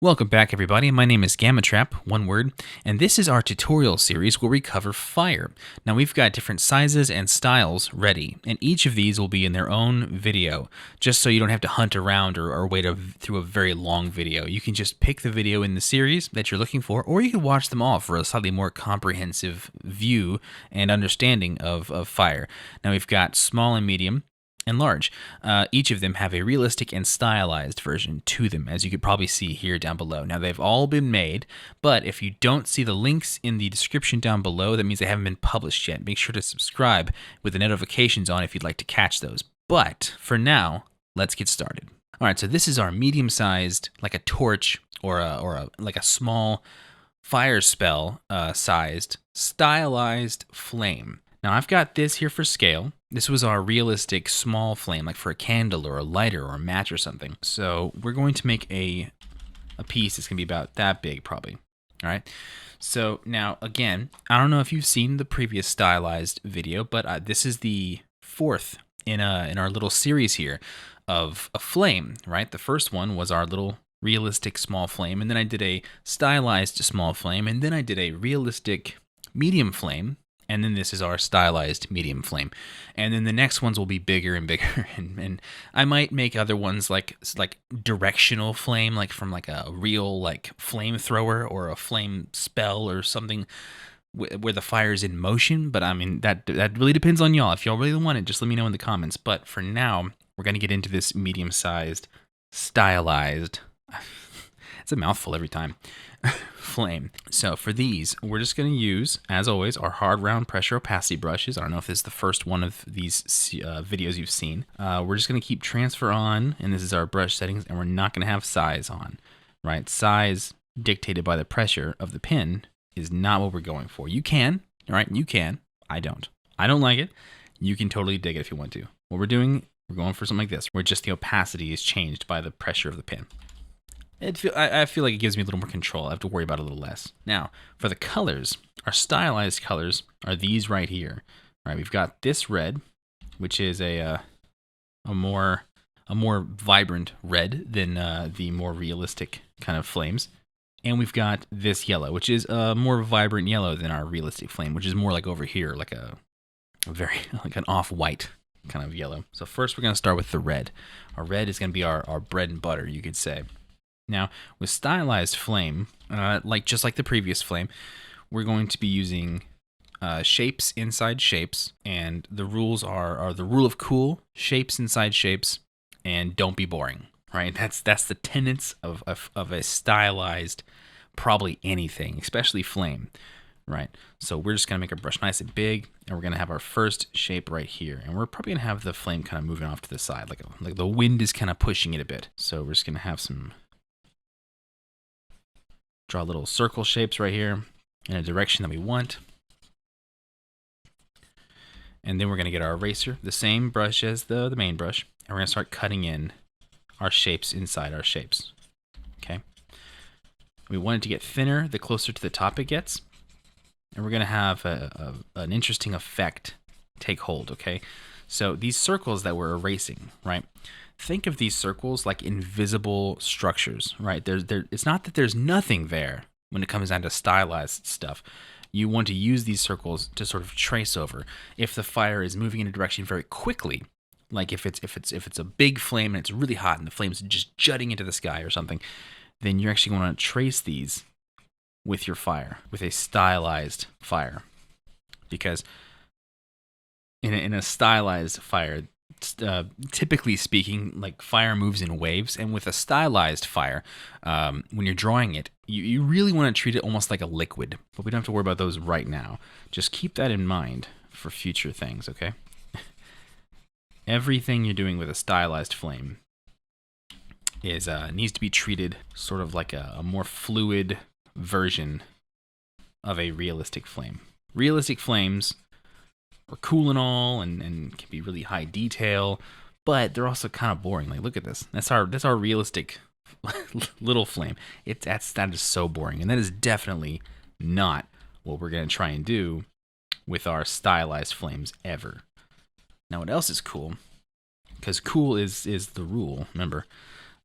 Welcome back, everybody. My name is Gammatrap, one word, and this is our tutorial series where we cover fire. Now, we've got different sizes and styles ready, and each of these will be in their own video, just so you don't have to hunt around or wait through a very long video. You can just pick the video in the series that you're looking for, or you can watch them all for a slightly more comprehensive view and understanding of fire. Now, we've got small and medium and large. Each of them have a realistic and stylized version to them, as you could probably see here down below. Now, they've all been made, but if you don't see the links in the description down below, that means they haven't been published yet. Make sure to subscribe with the notifications on if you'd like to catch those. But for now, let's get started. All right, so this is our medium-sized, like a torch or like a small fire spell sized stylized flame. Now, I've got this here for scale. This was our realistic small flame, like for a candle or a lighter or a match or something. So we're going to make a piece that's going to be about that big, probably. All right. So now, again, I don't know if you've seen the previous stylized video, but this is the fourth in our little series here of a flame, right? The first one was our little realistic small flame, and then I did a stylized small flame, and then I did a realistic medium flame. And then this is our stylized medium flame. And then the next ones will be bigger and bigger. And I might make other ones like directional flame, like from like a real like flamethrower or a flame spell or something where the fire is in motion. But I mean, that really depends on y'all. If y'all really want it, just let me know in the comments. But for now, we're going to get into this medium-sized, stylized, it's a mouthful every time, flame. So for these, we're just going to use, as always, our hard round pressure opacity brushes. I don't know if this is the first one of these videos you've seen. We're just going to keep transfer on, and this is our brush settings, and we're not going to have size on, right? Size dictated by the pressure of the pen is not what we're going for. You can, all right? You can. I don't. I don't like it. You can totally dig it if you want to. What we're doing, we're going for something like this, where just the opacity is changed by the pressure of the pen. I feel like it gives me a little more control. I have to worry about it a little less. Now, for the colors, our stylized colors are these right here. All right, we've got this red, which is a more vibrant red than the more realistic kind of flames. And we've got this yellow, which is a more vibrant yellow than our realistic flame, which is more like over here, like a very like an off-white kind of yellow. So first we're going to start with the red. Our red is going to be our bread and butter, you could say. Now, with stylized flame, just like the previous flame, we're going to be using shapes inside shapes, and the rules are the rule of cool, shapes inside shapes, and don't be boring, right? That's the tenets of a stylized, probably anything, especially flame, right? So we're just going to make our brush nice and big, and we're going to have our first shape right here, and we're probably going to have the flame kind of moving off to the side, like the wind is kind of pushing it a bit. So we're just going to have some... Draw little circle shapes right here in a direction that we want. And then we're going to get our eraser, the same brush as the main brush, and we're going to start cutting in our shapes inside our shapes. Okay. We want it to get thinner the closer to the top it gets. And we're going to have an interesting effect take hold, okay? So these circles that we're erasing, right? Think of these circles like invisible structures, right? It's not that there's nothing there when it comes down to stylized stuff. You want to use these circles to sort of trace over. If the fire is moving in a direction very quickly, like if it's a big flame and it's really hot and the flame's just jutting into the sky or something, then you're actually going to trace these with your fire, with a stylized fire. Because in a stylized fire, typically speaking, like fire moves in waves, and with a stylized fire, when you're drawing it, you really want to treat it almost like a liquid, but we don't have to worry about those right now. Just keep that in mind for future things, okay? Everything you're doing with a stylized flame is needs to be treated sort of like a more fluid version of a realistic flame. Realistic flames are cool and all, and can be really high detail, but they're also kind of boring. Like, look at this. That's our realistic little flame. That is so boring, and that is definitely not what we're gonna try and do with our stylized flames ever. Now, what else is cool? Because cool is the rule. Remember,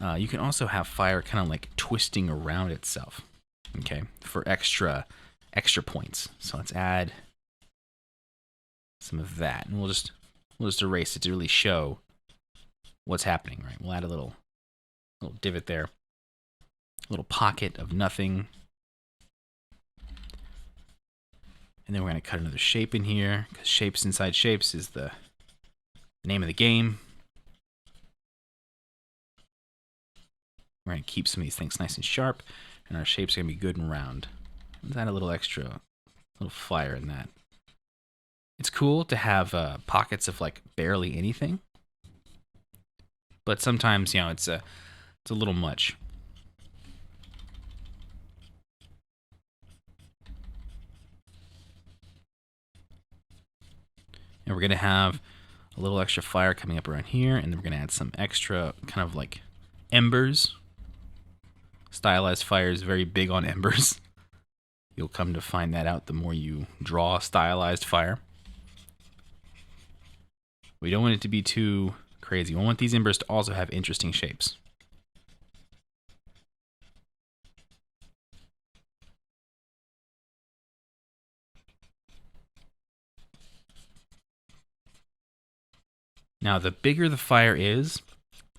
You can also have fire kind of like twisting around itself, okay, for extra points. So let's add some of that, and we'll just erase it to really show what's happening, right? We'll add a little divot there, a little pocket of nothing. And then we're going to cut another shape in here, because shapes inside shapes is the name of the game. We're going to keep some of these things nice and sharp, and our shapes are going to be good and round. Let's add a little extra, little fire in that. It's cool to have pockets of like barely anything, but sometimes, you know, it's a little much. And we're going to have a little extra fire coming up around here, and then we're going to add some extra kind of like embers. Stylized Fire is very big on embers. You'll come to find that out the more you draw Stylized Fire. We don't want it to be too crazy. We want these embers to also have interesting shapes. Now, the bigger the fire is,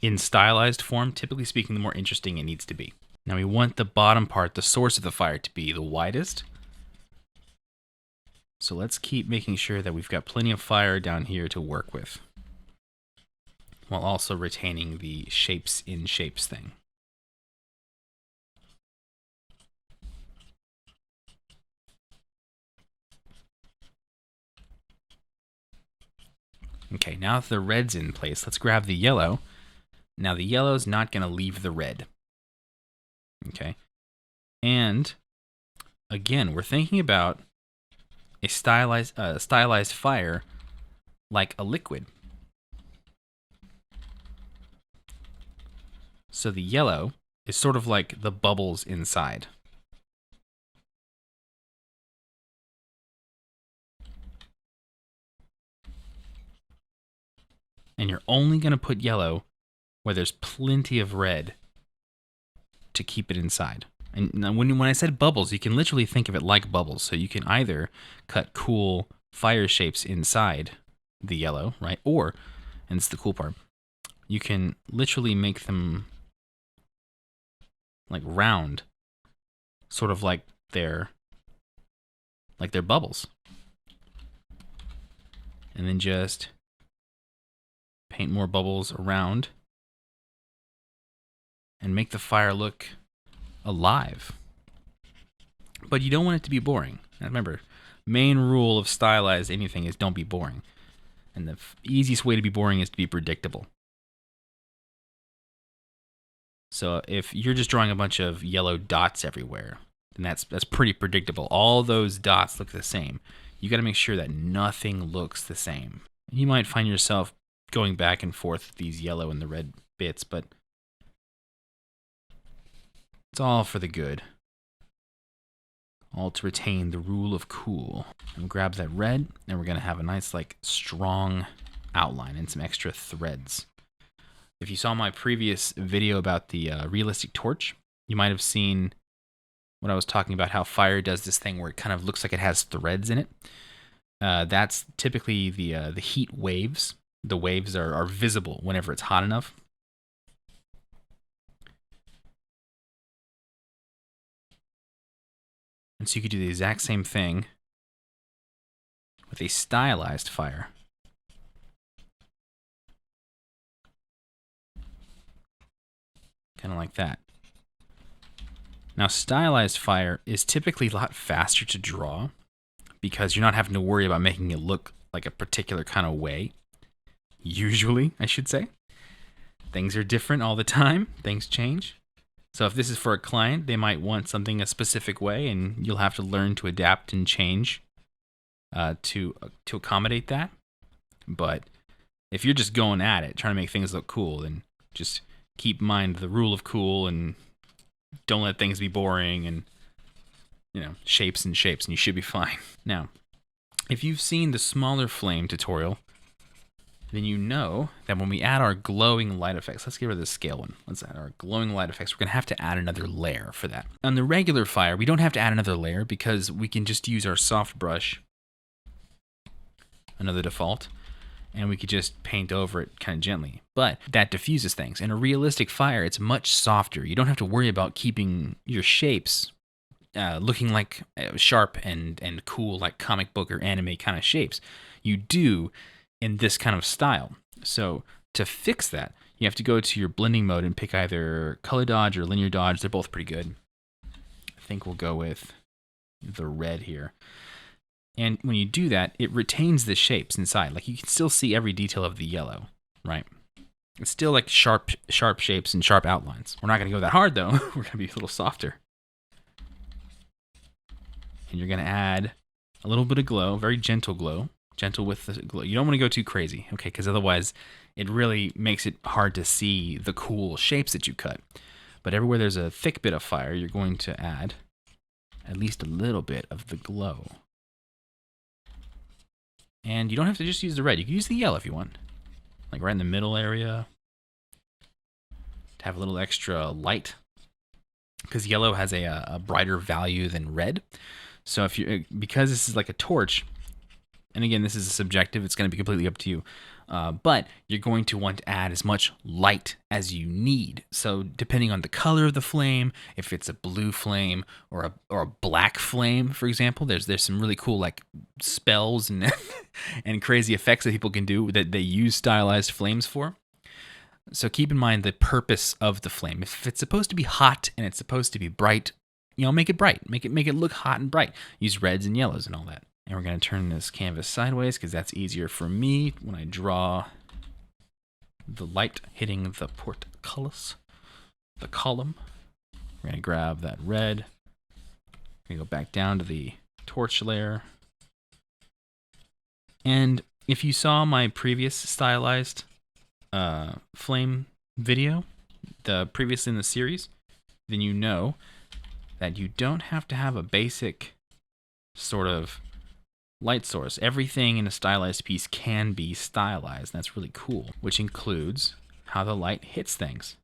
in stylized form, typically speaking, the more interesting it needs to be. Now we want the bottom part, the source of the fire, to be the widest. So let's keep making sure that we've got plenty of fire down here to work with, while also retaining the shapes in shapes thing. Okay, now that the red's in place, let's grab the yellow. Now the yellow's not going to leave the red. Okay, and again, we're thinking about a stylized fire like a liquid. So the yellow is sort of like the bubbles inside. And you're only going to put yellow where there's plenty of red to keep it inside. And when I said bubbles, you can literally think of it like bubbles. So you can either cut cool fire shapes inside the yellow, right? Or, and it's the cool part, you can literally make them like round, sort of like they're bubbles. And then just paint more bubbles around and make the fire look alive. But you don't want it to be boring. Now remember, main rule of stylized anything is don't be boring. And the easiest way to be boring is to be predictable. So if you're just drawing a bunch of yellow dots everywhere, then that's pretty predictable. All those dots look the same. You got to make sure that nothing looks the same. You might find yourself going back and forth with these yellow and the red bits, but it's all for the good. All to retain the rule of cool. And grab that red, and we're going to have a nice, like, strong outline and some extra threads. If you saw my previous video about the realistic torch, you might have seen what I was talking about, how fire does this thing where it kind of looks like it has threads in it. That's typically the heat waves. The waves are visible whenever it's hot enough. And so you could do the exact same thing with a stylized fire. Kind of like that. Now, stylized fire is typically a lot faster to draw because you're not having to worry about making it look like a particular kind of way. Usually, I should say. Things are different all the time. Things change. So if this is for a client, they might want something a specific way, and you'll have to learn to adapt and change to accommodate that. But if you're just going at it, trying to make things look cool, then just keep in mind the rule of cool and don't let things be boring and, you know, shapes and shapes, and you should be fine. Now, if you've seen the smaller flame tutorial, then you know that when we add our glowing light effects, let's get rid of the scale one. Let's add our glowing light effects. We're going to have to add another layer for that. On the regular fire, we don't have to add another layer because we can just use our soft brush, another default, and we could just paint over it kind of gently. But that diffuses things. In a realistic fire, it's much softer. You don't have to worry about keeping your shapes looking like sharp and cool, like comic book or anime kind of shapes. You do in this kind of style. So to fix that, you have to go to your blending mode and pick either color dodge or linear dodge. They're both pretty good. I think we'll go with the red here. And when you do that, it retains the shapes inside. Like you can still see every detail of the yellow, right? It's still like sharp shapes and sharp outlines. We're not going to go that hard though. We're going to be a little softer. And you're going to add a little bit of glow, very gentle glow. Gentle with the glow. You don't want to go too crazy, okay? Because otherwise it really makes it hard to see the cool shapes that you cut. But everywhere there's a thick bit of fire, you're going to add at least a little bit of the glow. And you don't have to just use the red. You can use the yellow if you want. Like right in the middle area. To have a little extra light. Because yellow has a brighter value than red. So if you, because this is like a torch, and again, this is subjective, it's going to be completely up to you. But you're going to want to add as much light as you need. So depending on the color of the flame, if it's a blue flame or a black flame, for example, there's some really cool like spells and and crazy effects that people can do that they use stylized flames for. So keep in mind the purpose of the flame. If it's supposed to be hot and it's supposed to be bright, make it bright. Make it look hot and bright. Use reds and yellows and all that. And we're going to turn this canvas sideways because that's easier for me when I draw the light hitting the portcullis, the column. We're going to grab that red. We're going to go back down to the torch layer. And if you saw my previous stylized flame video, the previously in the series, then you know that you don't have to have a basic sort of light source. Everything in a stylized piece can be stylized. That's really cool, which includes how the light hits things.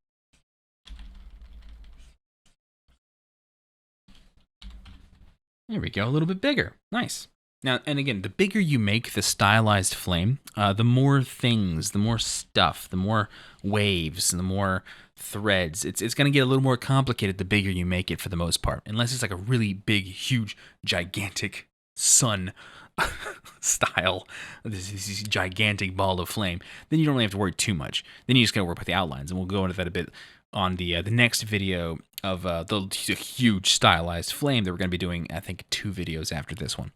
There we go, a little bit bigger. Nice. Now, and again, the bigger you make the stylized flame, the more things, the more stuff, the more waves, and the more threads. It's going to get a little more complicated the bigger you make it for the most part, unless it's like a really big, huge, gigantic sun style, this gigantic ball of flame. Then you don't really have to worry too much. Then you just got to work with the outlines, and we'll go into that a bit on the next video of the huge stylized flame that we're going to be doing, I think, 2 videos after this one.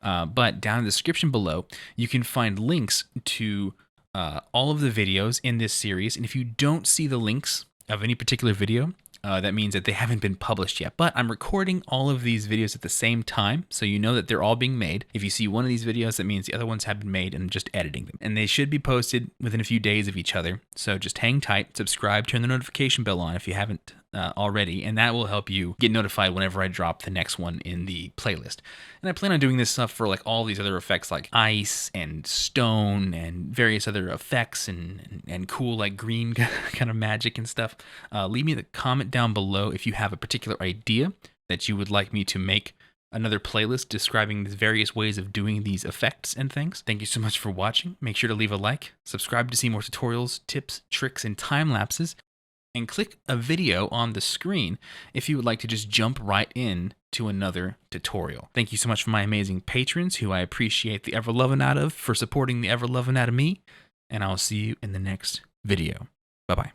But down in the description below, you can find links to all of the videos in this series. And if you don't see the links of any particular video, that means that they haven't been published yet. But I'm recording all of these videos at the same time, so you know that they're all being made. If you see one of these videos, that means the other ones have been made, and I'm just editing them. And they should be posted within a few days of each other. So just hang tight, subscribe, turn the notification bell on if you haven't already, and that will help you get notified whenever I drop the next one in the playlist. And I plan on doing this stuff for like all these other effects like ice and stone and various other effects and cool like green kind of magic and stuff. Leave me the comment down below if you have a particular idea that you would like me to make another playlist describing the various ways of doing these effects and things. Thank you so much for watching. Make sure to leave a like, subscribe to see more tutorials, tips, tricks, and time lapses, and click a video on the screen if you would like to just jump right in to another tutorial. Thank you so much for my amazing patrons, who I appreciate the ever-loving out of for supporting the ever-loving out of me, and I'll see you in the next video. Bye-bye.